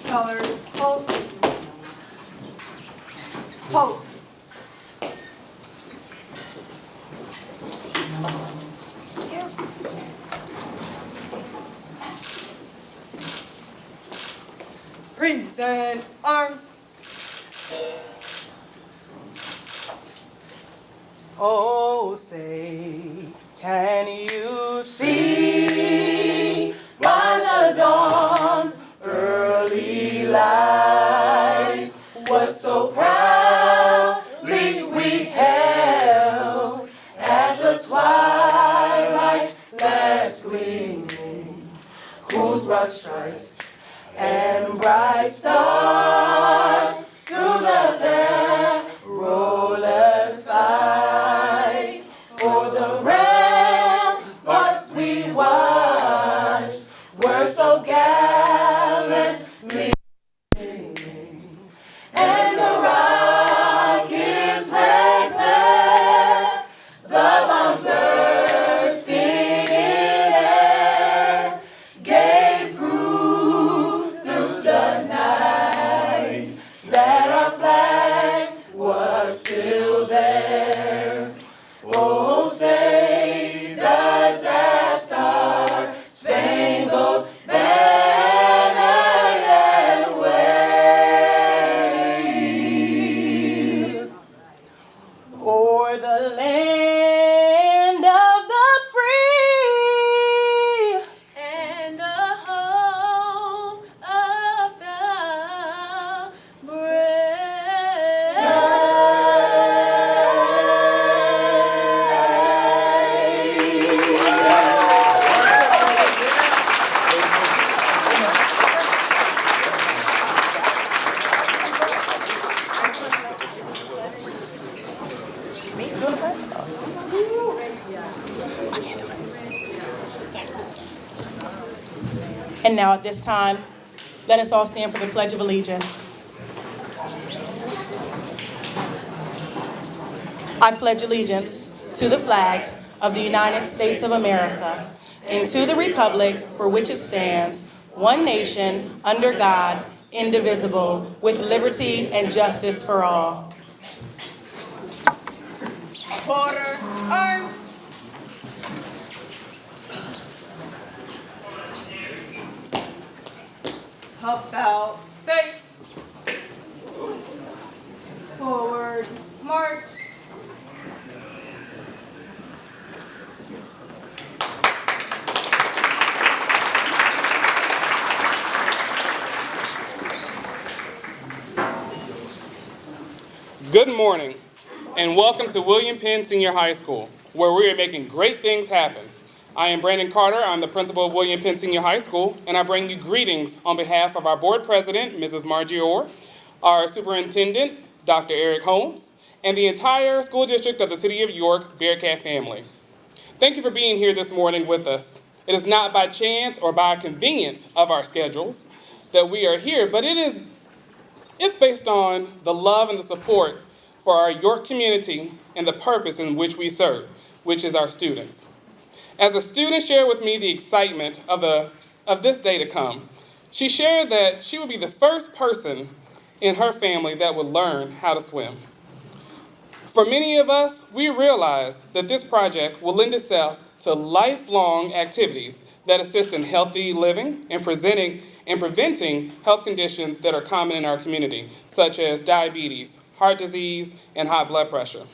Color, Holt. Holt. Present arms. Oh, say, can you see by the dawn's early light what so proudly we held at the twilight's last gleaming, whose broad stripes and bright stars through the perilous fight o'er the ramparts we watched were so gallantly gleaming, and the rockets' red glare, the bombs bursting in air, gave proof through the night that our flag was still there. Oh, say does that star-spangled banner yet wave o'er the land of the free and the home of the brave. And now at this time, let us all stand for the Pledge of Allegiance. I pledge allegiance to the flag of the United States of America and to the republic for which it stands, one nation, under God, indivisible, with liberty and justice for all. Quarter arms. Up, out, face. Forward, march. Good morning, and welcome to William Penn Senior High School, where we are making great things happen. I am Brandon Carter. I'm the principal of William Penn Senior High School, and I bring you greetings on behalf of our board president, Mrs. Margie Orr, our superintendent, Dr. Eric Holmes, and the entire school district of the City of York Bearcat family. Thank you for being here this morning with us. It is not by chance or by convenience of our schedules that we are here, but it's based on the love and the support for our York community and the purpose in which we serve, which is our students. As a student shared with me the excitement of this day to come, she shared that she would be the first person in her family that would learn how to swim. For many of us, we realize that this project will lend itself to lifelong activities that assist in healthy living and preventing health conditions that are common in our community, such as diabetes, heart disease, and high blood pressure.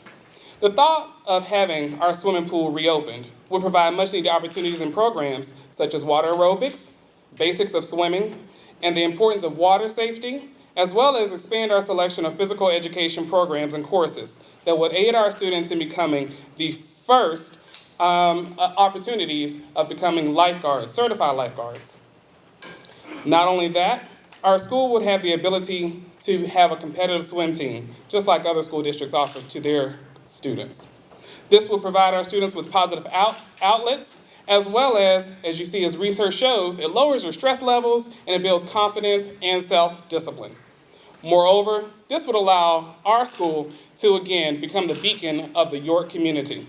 The thought of having our swimming pool reopened would provide much-needed opportunities and programs such as water aerobics, basics of swimming, and the importance of water safety, as well as expand our selection of physical education programs and courses that would aid our students in becoming the first opportunities of becoming lifeguards, certified lifeguards. Not only that, our school would have the ability to have a competitive swim team, just like other school districts offer to their students. This will provide our students with positive outlets, as well as you see as research shows, it lowers their stress levels and it builds confidence and self-discipline. Moreover, this would allow our school to again become the beacon of the York community.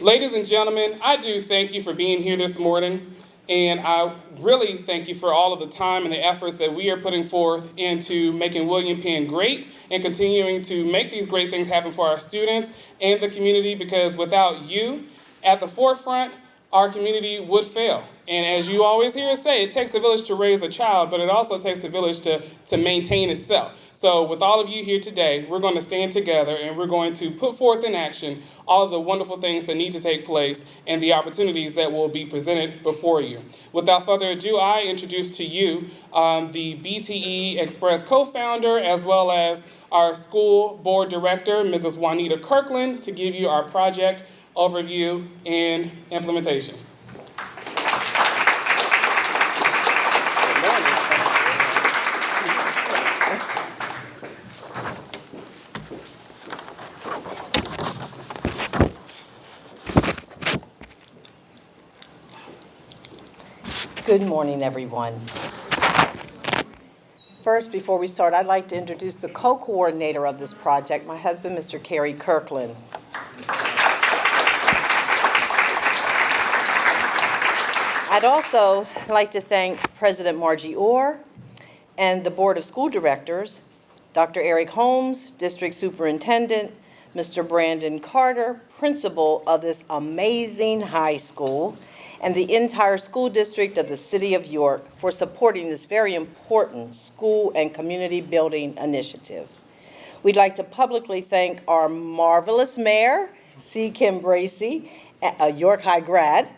Ladies and gentlemen, I do thank you for being here this morning. And I really thank you for all of the time and the efforts that we are putting forth into making William Penn great and continuing to make these great things happen for our students and the community, because without you at the forefront, our community would fail. And as you always hear us say, it takes a village to raise a child, but it also takes a village to maintain itself. So with all of you here today, we're going to stand together and we're going to put forth in action all of the wonderful things that need to take place and the opportunities that will be presented before you. Without further ado, I introduce to you the BTE Express co-founder, as well as our school board director, Mrs. Juanita Kirkland, to give you our project overview and implementation. Good morning, everyone. First, before we start, I'd like to introduce the co-coordinator of this project, my husband, Mr. Kerry Kirkland. I'd also like to thank President Margie Orr and the Board of School Directors, Dr. Eric Holmes, District Superintendent, Mr. Brandon Carter, principal of this amazing high school, and the entire school district of the City of York for supporting this very important school and community building initiative. We'd like to publicly thank our marvelous mayor, C. Kim Bracey, a York High grad,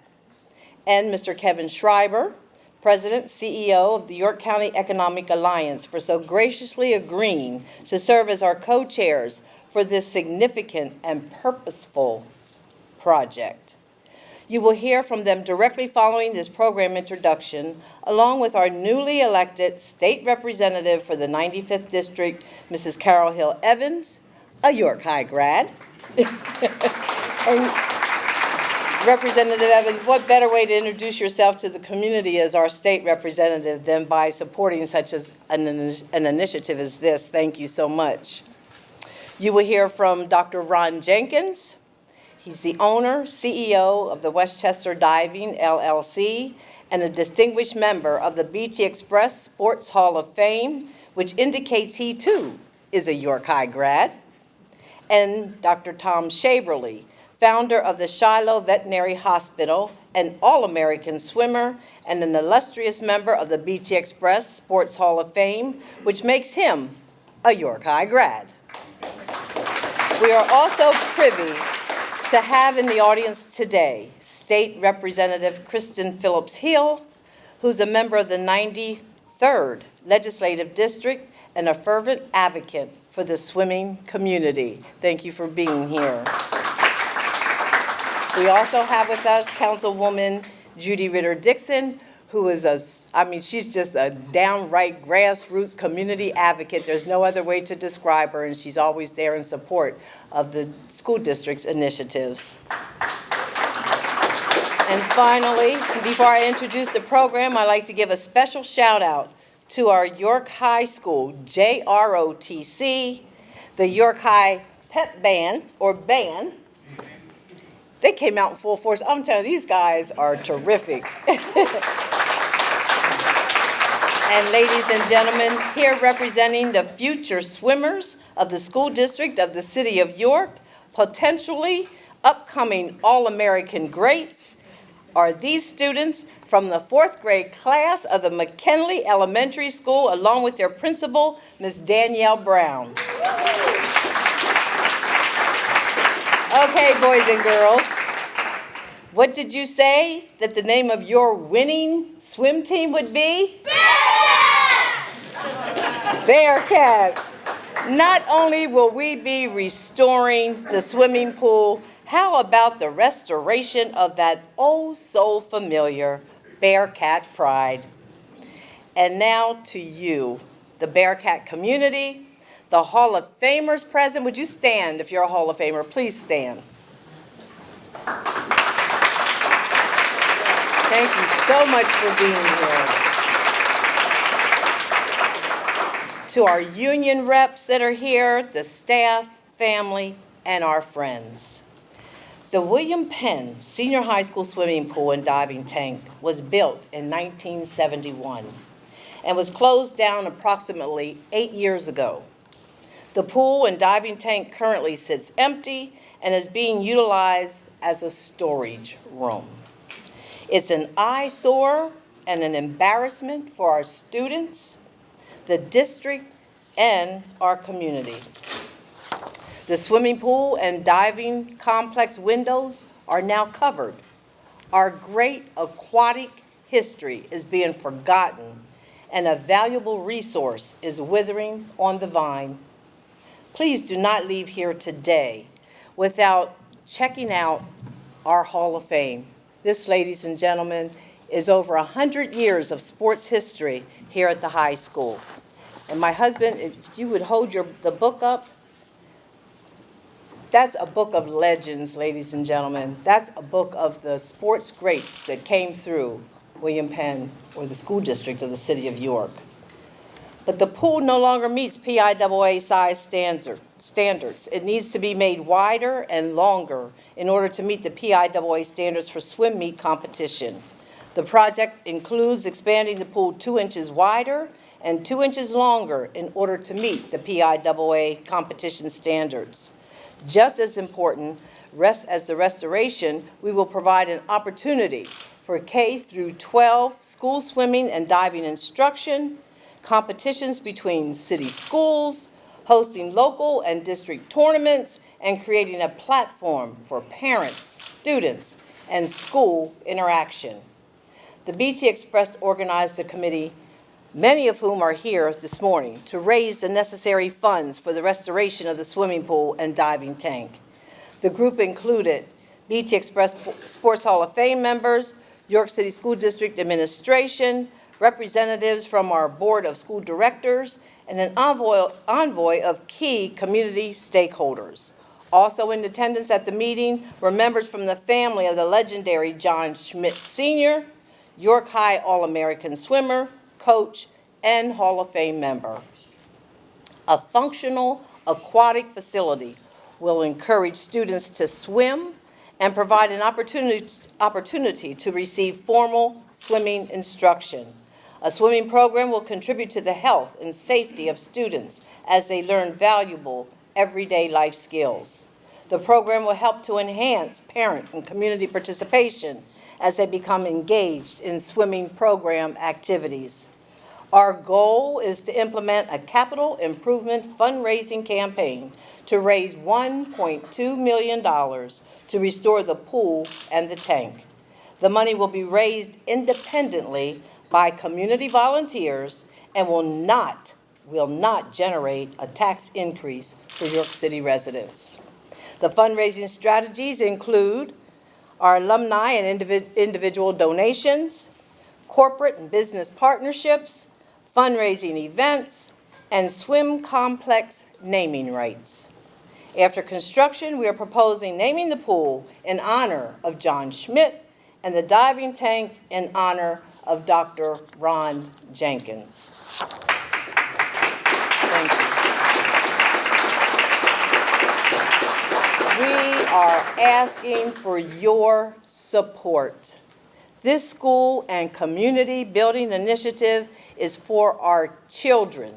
and Mr. Kevin Schreiber, President, CEO of the York County Economic Alliance, for so graciously agreeing to serve as our co-chairs for this significant and purposeful project. You will hear from them directly following this program introduction, along with our newly elected state representative for the 95th District, Mrs. Carol Hill Evans, a York High grad. And Representative Evans, what better way to introduce yourself to the community as our state representative than by supporting such an initiative as this? Thank you so much. You will hear from Dr. Ron Jenkins. He's the owner, CEO of the Westchester Diving, LLC, and a distinguished member of the BT Express Sports Hall of Fame, which indicates he, too, is a York High grad. And Dr. Tom Shaberly, founder of the Shiloh Veterinary Hospital, an All-American swimmer, and an illustrious member of the BT Express Sports Hall of Fame, which makes him a York High grad. We are also privy to have in the audience today State Representative Kristen Phillips Hill, who's a member of the 93rd Legislative District and a fervent advocate for the swimming community. Thank you for being here. We also have with us Councilwoman Judy Ritter-Dixon, who is she's just a downright grassroots community advocate. There's no other way to describe her, and she's always there in support of the school district's initiatives. And finally, before I introduce the program, I'd like to give a special shout out to our York High School, JROTC, the York High Pep Band, or band. They came out in full force. I'm telling you, these guys are terrific. And ladies and gentlemen, here representing the future swimmers of the school district of the City of York, potentially upcoming All-American greats, are these students from the 4th grade class of the McKinley Elementary School, along with their principal, Ms. Danielle Brown. Okay, boys and girls, what did you say that the name of your winning swim team would be? Bearcats. Not only will we be restoring the swimming pool, how about the restoration of that oh so familiar Bearcat pride? And now to you, the Bearcat community, the Hall of Famers present. Would you stand if you're a Hall of Famer? Please stand. Thank you so much for being here. To our union reps that are here, the staff, family, and our friends. The William Penn Senior High School swimming pool and diving tank was built in 1971 and was closed down approximately 8 years ago. The pool and diving tank currently sits empty and is being utilized as a storage room. It's an eyesore and an embarrassment for our students, the district, and our community. The swimming pool and diving complex windows are now covered. Our great aquatic history is being forgotten, and a valuable resource is withering on the vine. Please do not leave here today without checking out our Hall of Fame. This, ladies and gentlemen, is over 100 years of sports history here at the high school. And my husband, if you would hold the book up, that's a book of legends, ladies and gentlemen. That's a book of the sports greats that came through William Penn, or the school district of the city of York. But the pool no longer meets PIAA size standards. It needs to be made wider and longer in order to meet the PIAA standards for swim meet competition. The project includes expanding the pool 2 inches wider and 2 inches longer in order to meet the PIAA competition standards. Just as important as the restoration, we will provide an opportunity for K through 12 school swimming and diving instruction, competitions between city schools, hosting local and district tournaments, and creating a platform for parents, students, and school interaction. The BT Express organized a committee, many of whom are here this morning, to raise the necessary funds for the restoration of the swimming pool and diving tank. The group included BT Express Sports Hall of Fame members, York City School District Administration, representatives from our Board of School Directors, and an envoy of key community stakeholders. Also in attendance at the meeting were members from the family of the legendary John Schmidt Sr., York High All-American swimmer, coach, and Hall of Fame member. A functional aquatic facility will encourage students to swim and provide an opportunity to receive formal swimming instruction. A swimming program will contribute to the health and safety of students as they learn valuable everyday life skills. The program will help to enhance parent and community participation as they become engaged in swimming program activities. Our goal is to implement a capital improvement fundraising campaign to raise $1.2 million to restore the pool and the tank. The money will be raised independently by community volunteers and will not generate a tax increase for York City residents. The fundraising strategies include our alumni and individual donations, corporate and business partnerships, fundraising events, and swim complex naming rights. After construction, we are proposing naming the pool in honor of John Schmidt and the diving tank in honor of Dr. Ron Jenkins. Thank you. We are asking for your support. This school and community building initiative is for our children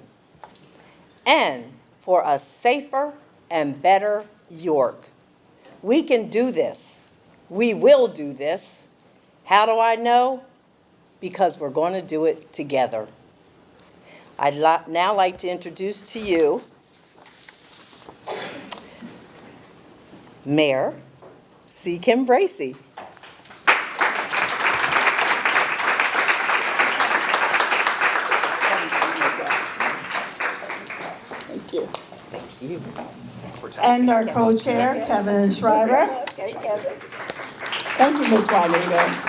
and for a safer and better York. We can do this. We will do this. How do I know? Because we're going to do it together. I'd now like to introduce to you Mayor C. Kim Bracey. Thank you. Thank you. And our co-chair, Kevin Schreiber. Okay, Kevin. Thank you, Ms. Juanita.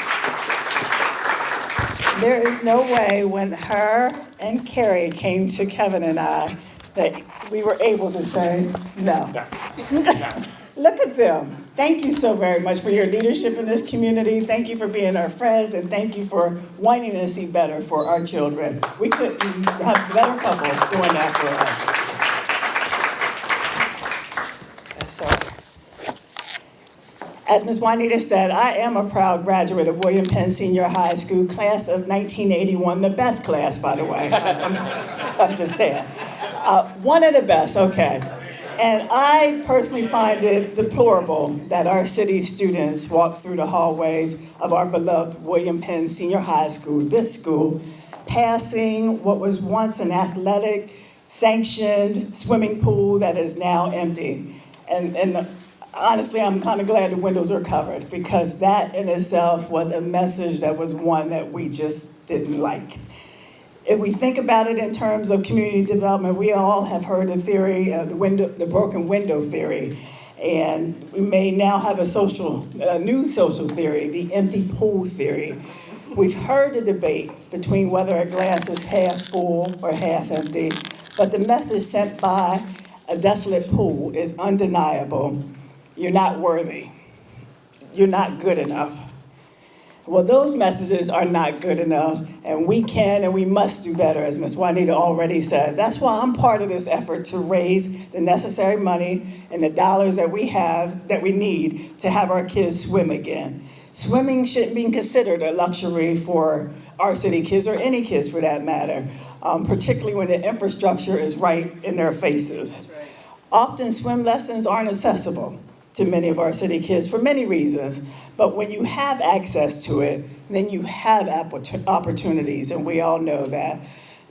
There is no way when her and Carrie came to Kevin and I that we were able to say no. Look at them. Thank you so very much for your leadership in this community. Thank you for being our friends, and thank you for wanting to see better for our children. We couldn't have better couples doing that for us. That's all right. As Ms. Juanita said, I am a proud graduate of William Penn Senior High School, class of 1981, the best class, by the way. I'm just saying. One of the best, okay. And I personally find it deplorable that our city students walk through the hallways of our beloved William Penn Senior High School, this school, passing what was once an athletic, sanctioned swimming pool that is now empty. And honestly, I'm kind of glad the windows are covered, because that in itself was a message that was one that we just didn't like. If we think about it in terms of community development, we all have heard the theory of the broken window theory. And we may now have a new social theory, the empty pool theory. We've heard the debate between whether a glass is half full or half empty, but the message sent by a desolate pool is undeniable. You're not worthy. You're not good enough. Well, those messages are not good enough, and we can and we must do better, as Ms. Juanita already said. That's why I'm part of this effort to raise the necessary money and the dollars that we need to have our kids swim again. Swimming shouldn't be considered a luxury for our city kids, or any kids for that matter, particularly when the infrastructure is right in their faces. Right. Often swim lessons aren't accessible to many of our city kids for many reasons, but when you have access to it, then you have opportunities, and we all know that.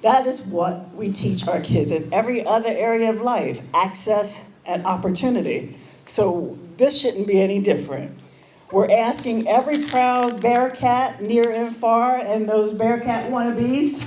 That is what we teach our kids in every other area of life, access and opportunity. So this shouldn't be any different. We're asking every proud Bearcat near and far, and those Bearcat wannabes,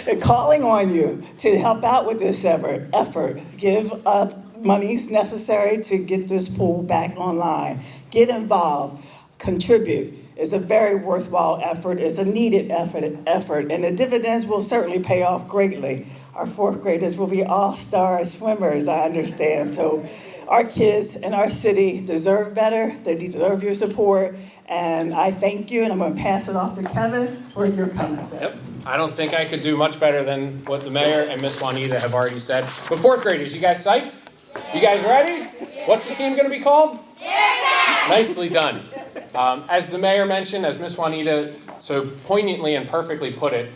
they're calling on you to help out with this effort. Give up monies necessary to get this pool back online. Get involved, contribute. It's a very worthwhile effort. It's a needed effort, and the dividends will certainly pay off greatly. Our fourth graders will be all-star swimmers, I understand. So our kids in our city deserve better. They deserve your support, and I thank you, and I'm going to pass it off to Kevin for your comments. Yep. I don't think I could do much better than what the mayor and Ms. Juanita have already said. But fourth graders, you guys psyched? You guys ready? What's the team going to be called? Nicely done. As the mayor mentioned, as Ms. Juanita so poignantly and perfectly put it,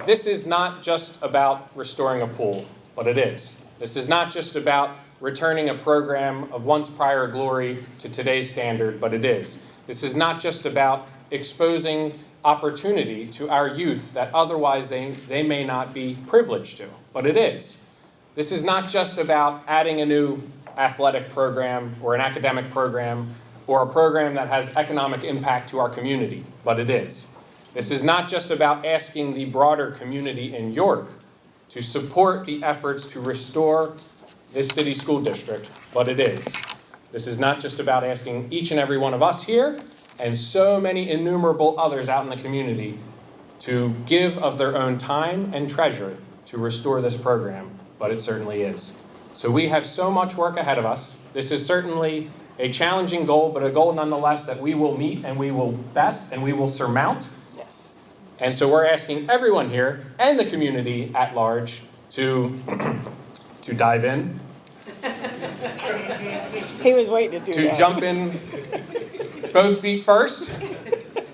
this is not just about restoring a pool, but it is. This is not just about returning a program of once prior glory to today's standard, but it is. This is not just about exposing opportunity to our youth that otherwise they may not be privileged to, but it is. This is not just about adding a new athletic program or an academic program or a program that has economic impact to our community, but it is. This is not just about asking the broader community in York to support the efforts to restore this city school district, but it is. This is not just about asking each and every one of us here and so many innumerable others out in the community to give of their own time and treasure to restore this program, but it certainly is. So we have so much work ahead of us. This is certainly a challenging goal, but a goal nonetheless that we will meet and we will best and we will surmount. Yes. And so we're asking everyone here and the community at large to dive in. He was waiting to do that. To jump in both feet first.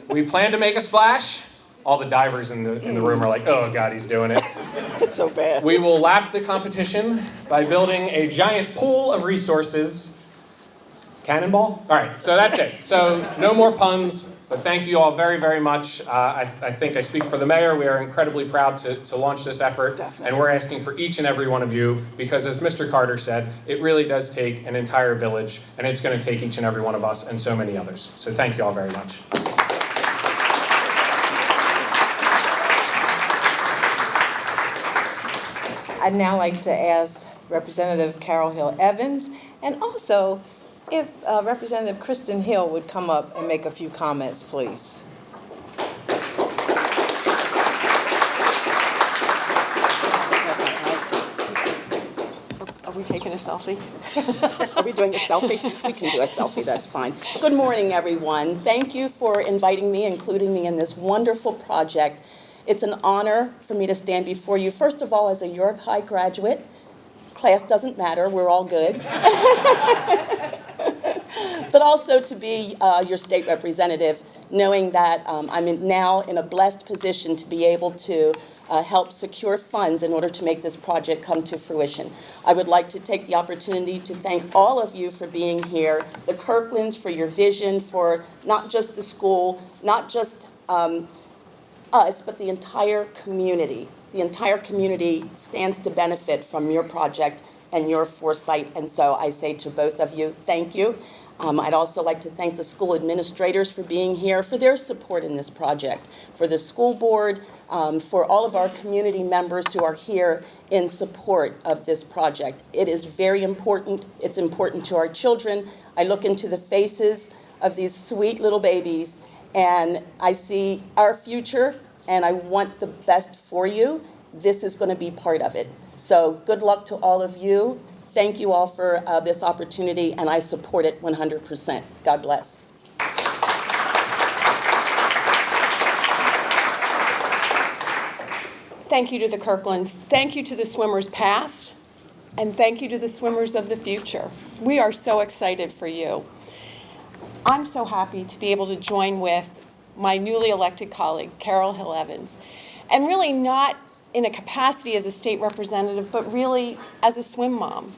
We plan to make a splash. All the divers in the room are like, oh God, he's doing it. It's so bad. We will lap the competition by building a giant pool of resources. Cannonball? All right, so that's it. So no more puns, but thank you all very, very much. I think I speak for the mayor. We are incredibly proud to launch this effort. Definitely. And we're asking for each and every one of you, because as Mr. Carter said, it really does take an entire village, and it's going to take each and every one of us and so many others. So thank you all very much. I'd now like to ask Representative Carol Hill Evans, and also if Representative Kristen Hill would come up and make a few comments, please. Are we taking a selfie? Are we doing a selfie? We can do a selfie, that's fine. Good morning, everyone. Thank you for inviting me, including me in this wonderful project. It's an honor for me to stand before you, first of all, as a York High graduate. Class doesn't matter, we're all good. but also to be your state representative, knowing that I'm now in a blessed position to be able to help secure funds in order to make this project come to fruition. I would like to take the opportunity to thank all of you for being here, the Kirklands for your vision, for not just the school, not just us, but the entire community. The entire community stands to benefit from your project and your foresight, and so I say to both of you, thank you. I'd also like to thank the school administrators for being here, for their support in this project, for the school board, for all of our community members who are here in support of this project. It is very important. It's important to our children. I look into the faces of these sweet little babies, and I see our future, and I want the best for you. This is going to be part of it. So good luck to all of you. Thank you all for this opportunity, and I support it 100%. God bless. Thank you to the Kirklands. Thank you to the swimmers past, and thank you to the swimmers of the future. We are so excited for you. I'm so happy to be able to join with my newly elected colleague, Carol Hill Evans, and really not in a capacity as a state representative, but really as a swim mom.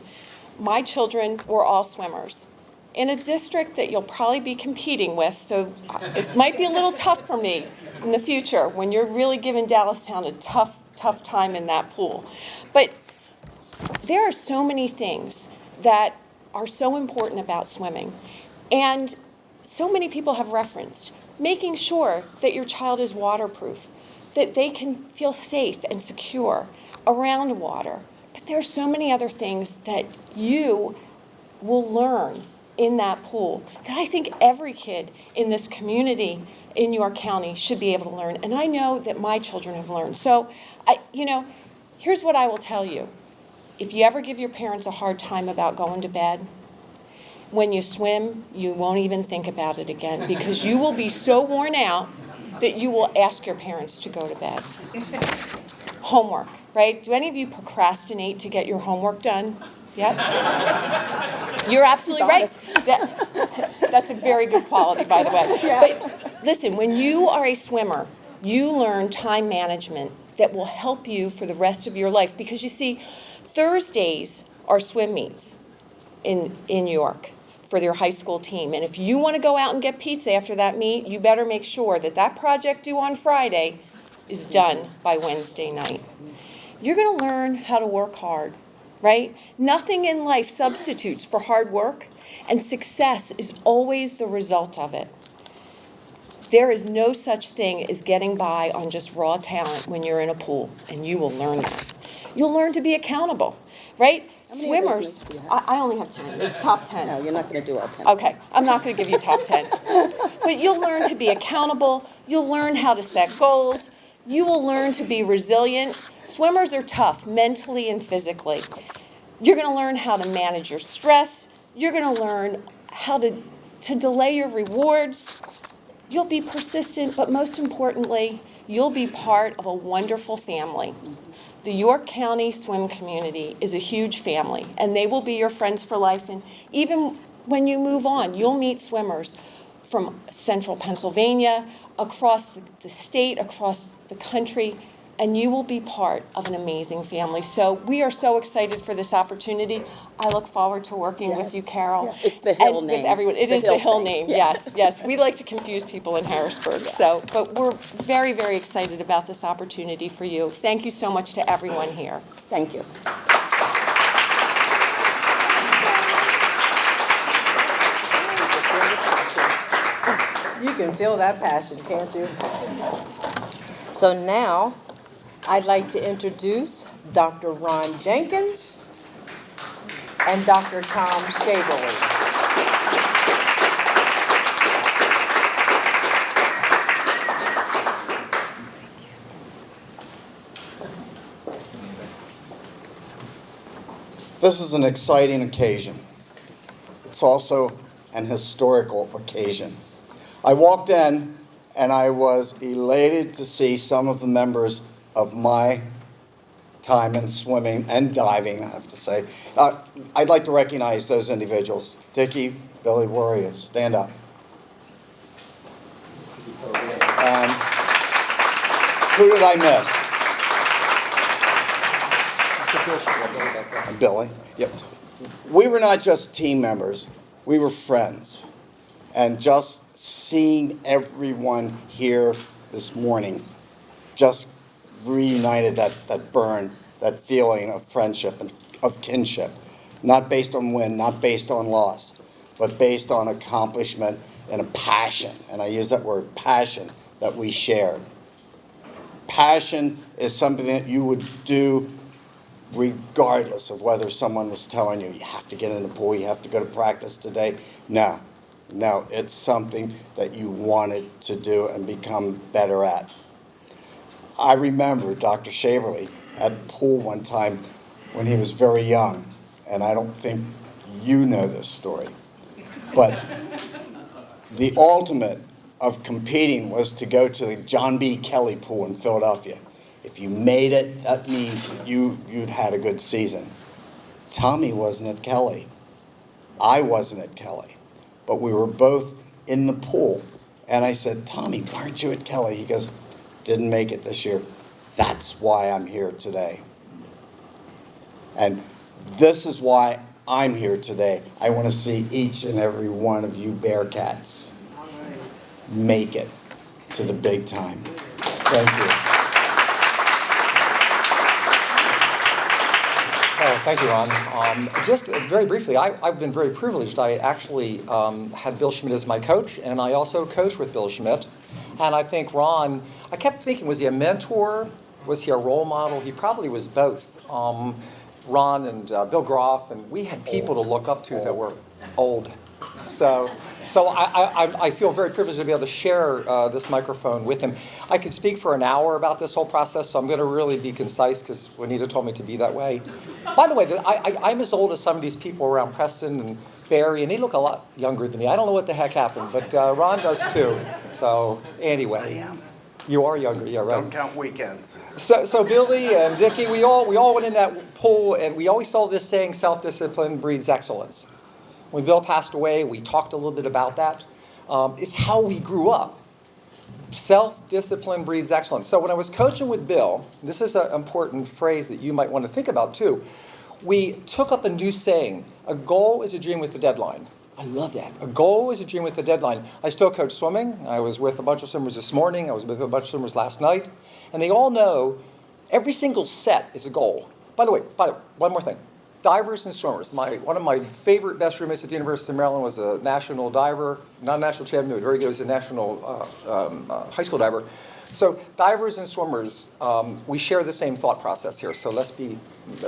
My children were all swimmers in a district that you'll probably be competing with, so it might be a little tough for me in the future when you're really giving Dallastown a tough time in that pool. But there are so many things that are so important about swimming, and so many people have referenced making sure that your child is waterproof, that they can feel safe and secure around water. But there are so many other things that you will learn in that pool that I think every kid in this community in York County should be able to learn. And I know that my children have learned. So, here's what I will tell you. If you ever give your parents a hard time about going to bed, when you swim, you won't even think about it again, because you will be so worn out that you will ask your parents to go to bed. Homework, right? Do any of you procrastinate to get your homework done? Yep. You're absolutely right. That's a very good quality, by the way. Yeah. But listen, when you are a swimmer, you learn time management that will help you for the rest of your life. Because you see, Thursdays are swim meets in York for their high school team. And if you want to go out and get pizza after that meet, you better make sure that that project due on Friday is done by Wednesday night. You're going to learn how to work hard, right? Nothing in life substitutes for hard work, and success is always the result of it. There is no such thing as getting by on just raw talent when you're in a pool, and you will learn that. You'll learn to be accountable, right? How many of those Swimmers, notes do you have? I only have 10. It's top 10. No, you're not going to do all 10. Okay, I'm not going to give you top 10. But you'll learn to be accountable. You'll learn how to set goals. You will learn to be resilient. Swimmers are tough, mentally and physically. You're going to learn how to manage your stress. You're going to learn how to delay your rewards. You'll be persistent, but most importantly, you'll be part of a wonderful family. The York County swim community is a huge family, and they will be your friends for life. And even when you move on, you'll meet swimmers from central Pennsylvania, across the state, across the country, and you will be part of an amazing family. So we are so excited for this opportunity. I look forward to working with you, Carol. Yes. It's the Hill and name. with everyone. It The is the Hill Hill thing. name, yes. We like to confuse people in Harrisburg. Yeah. But we're very, very excited about this opportunity for you. Thank you so much to everyone here. Thank you. You can feel that passion, can't you? So now, I'd like to introduce Dr. Ron Jenkins and Dr. Tom Shaverly. This is an exciting occasion. It's also an historical occasion. I walked in and I was elated to see some of the members of my time in swimming and diving, I have to say. I'd like to recognize those individuals. Dickie, Billy, where are you? Stand up. And who did I miss? Billy. Yep. We were not just team members, we were friends. And just seeing everyone here this morning just reunited that burn, that feeling of friendship and of kinship. Not based on win, not based on loss, but based on accomplishment and a passion. And I use that word, passion, that we shared. Passion is something that you would do regardless of whether someone was telling you, you have to get in the pool, you have to go to practice today. No, it's something that you wanted to do and become better at. I remember Dr. Shaverly at the pool one time when he was very young, and I don't think you know this story, but the ultimate of competing was to go to the John B. Kelly pool in Philadelphia. If you made it, that means you'd had a good season. Tommy wasn't at Kelly. I wasn't at Kelly. But we were both in the pool. And I said, Tommy, why aren't you at Kelly? He goes, didn't make it this year. That's why I'm here today. And this is why I'm here today. I want to see each and every one of you Bearcats make it to the big time. Thank you. Oh, thank you, Ron. Just very briefly, I've been very privileged. I actually had Bill Schmidt as my coach, and I also coached with Bill Schmidt. And I think Ron, I kept thinking, was he a mentor? Was he a role model? He probably was both. Ron and Bill Groff, and we had people to look up to that were old. So I feel very privileged to be able to share this microphone with him. I could speak for an hour about this whole process, so I'm going to really be concise because Juanita told me to be that way. By the way, I'm as old as some of these people around Preston and Barry, and they look a lot younger than me. I don't know what the heck happened, but Ron does too. So anyway. I am. You are younger, yeah, right. Don't count weekends. So Billy and Vicki, we all went in that pool, and we always saw this saying, self-discipline breeds excellence. When Bill passed away, we talked a little bit about that. It's how we grew up. Self-discipline breeds excellence. So when I was coaching with Bill, this is an important phrase that you might want to think about too. We took up a new saying, a goal is a dream with a deadline. I love that. A goal is a dream with a deadline. I still coach swimming. I was with a bunch of swimmers this morning. I was with a bunch of swimmers last night. And they all know every single set is a goal. By the way, one more thing. Divers and swimmers. One of my favorite best roommates at the University of Maryland was a national diver, not a national champion, but very good. He was a national high school diver. So divers and swimmers, we share the same thought process here. So let's be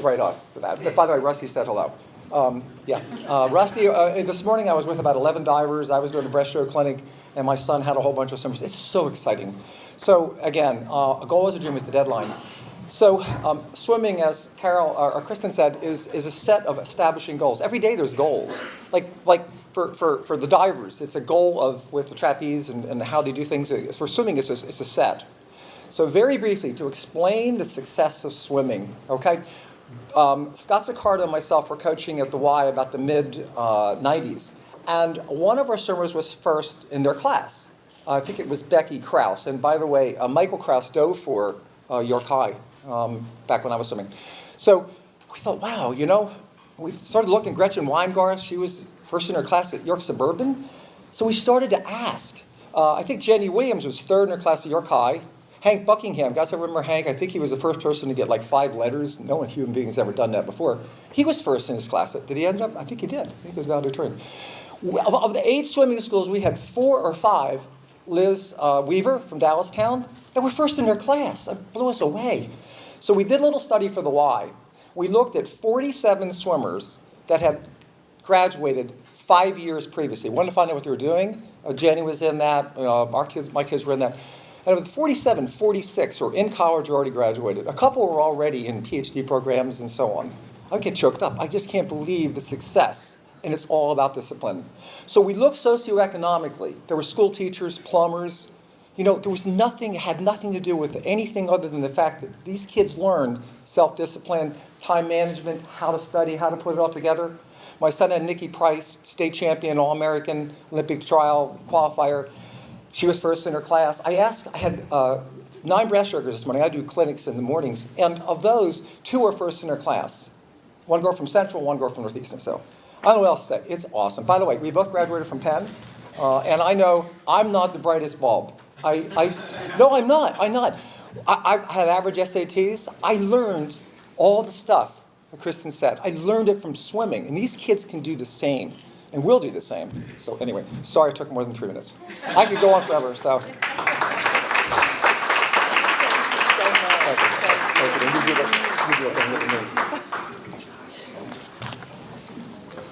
right on for that. But by the way, Rusty said hello. Rusty, this morning I was with about 11 divers. I was doing a breaststroke clinic, and my son had a whole bunch of swimmers. It's so exciting. So again, a goal is a dream with a deadline. So swimming, as Carol or Kristen said, is a set of establishing goals. Every day there's goals. Like for the divers, it's a goal of with the trapeze and how they do things. For swimming, it's a set. So very briefly, to explain the success of swimming, okay? Scott Zaccardo and myself were coaching at the Y about the mid-90s. And one of our swimmers was first in their class. I think it was Becky Krause. And by the way, Michael Krause dove for York High back when I was swimming. So we thought, wow, we started looking. Gretchen Weingarth, she was first in her class at York Suburban. So we started to ask. I think Jenny Williams was third in her class at York High. Hank Buckingham, guys, I remember Hank. I think he was the first person to get like 5 letters. No one human being has ever done that before. He was first in his class. Did he end up? I think he did. I think he was valedictorian. Of the 8 swimming schools, we had 4 or 5. Liz Weaver from Dallastown, that were first in their class. It blew us away. So we did a little study for the Y. We looked at 47 swimmers that had graduated 5 years previously. Wanted to find out what they were doing. Jenny was in that. My kids were in that. And of the 47, 46 were in college or already graduated. A couple were already in PhD programs and so on. I get choked up. I just can't believe the success. And it's all about discipline. So we looked socioeconomically. There were school teachers, plumbers. There was nothing, it had nothing to do with anything other than the fact that these kids learned self-discipline, time management, how to study, how to put it all together. My son had Nikki Price, state champion, All-American Olympic trial qualifier. She was first in her class. I had 9 breaststrokers this morning. I do clinics in the mornings. And of those, 2 were first in their class. 1 girl from Central, 1 girl from Northeastern. So I don't know what else to say. It's awesome. By the way, we both graduated from Penn. And I know I'm not the brightest bulb. No, I'm not. I had average SATs. I learned all the stuff that Kristen said. I learned it from swimming. And these kids can do the same. And will do the same. So anyway, sorry it took more than 3 minutes. I could go on forever, so.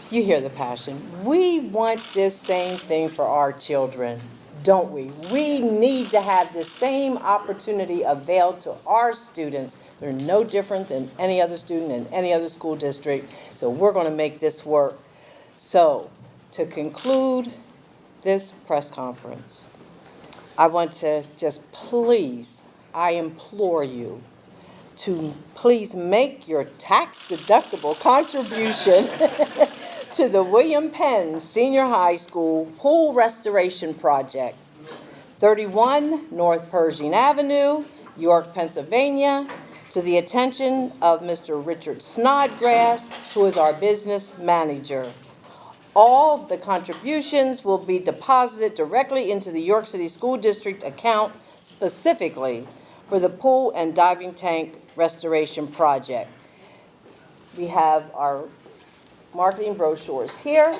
You hear the passion. We want this same thing for our children, don't we? We need to have the same opportunity availed to our students. They're no different than any other student in any other school district, so we're going to make this work. So, to conclude this press conference, I want to just please, I implore you to please make your tax-deductible contribution to the William Penn Senior High School Pool Restoration Project, 31 North Pershing Avenue, York, Pennsylvania, to the attention of Mr. Richard Snodgrass, who is our business manager. All the contributions will be deposited directly into the York City School District account specifically for the pool and diving tank restoration project. We have our marketing brochures here,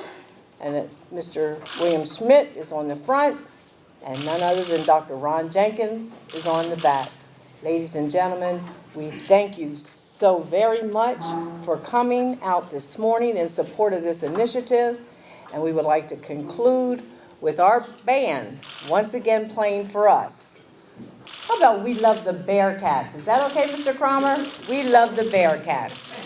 and Mr. William Schmidt is on the front, and none other than Dr. Ron Jenkins is on the back. Ladies and gentlemen, we thank you so very much for coming out this morning in support of this initiative, and we would like to conclude with our band once again playing for us. How about We Love the Bearcats? Is that okay, Mr. Cromer? We love the Bearcats.